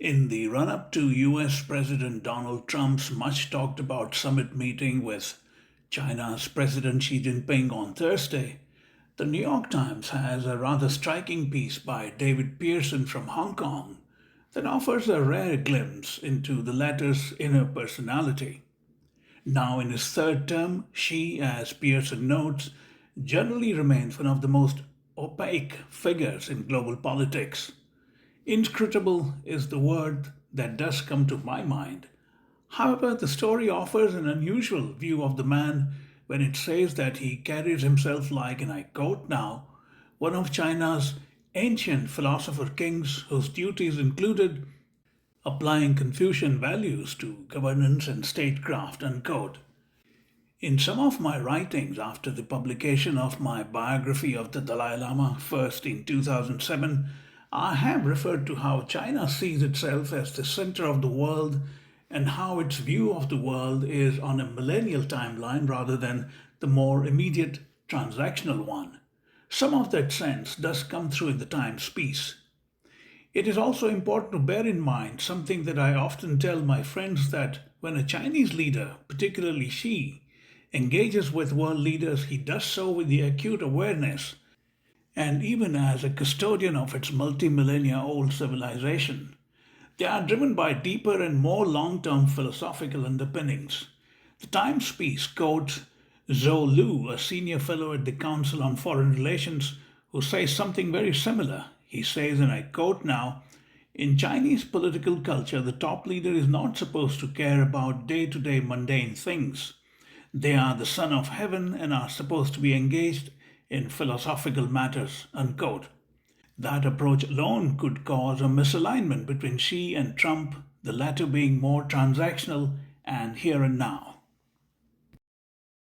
In the run up to US President Donald Trump's much talked about summit meeting with China's President Xi Jinping on Thursday, the New York Times has a rather striking piece by David Pierson from Hong Kong that offers a rare glimpse into the latter's inner personality. Now in his third term, Xi, as Pierson notes, generally remains one of the most opaque figures in global politics. Inscrutable is the word that does come to my mind. However, the story offers an unusual view of the man when it says that he carries himself like, and I quote now, one of China's ancient philosopher kings whose duties included applying Confucian values to governance and statecraft, unquote. In some of my writings after the publication of my biography of the Dalai Lama, first in 2007, I have referred to how China sees itself as the center of the world and how its view of the world is on a millennial timeline rather than the more immediate transactional one. Some of that sense does come through in the Times piece. It is also important to bear in mind something that I often tell my friends, that when a Chinese leader, particularly Xi, engages with world leaders, he does so with the acute awareness, and even as a custodian of its multi-millennia old civilization, they are driven by deeper and more long-term philosophical underpinnings. The Times piece quotes Zhou Lu, a senior fellow at the Council on Foreign Relations, who says something very similar. He says, and I quote now, "In Chinese political culture, the top leader is not supposed to care about day-to-day mundane things. They are the son of heaven and are supposed to be engaged in philosophical matters," unquote. That approach alone could cause a misalignment between Xi and Trump, the latter being more transactional and here and now.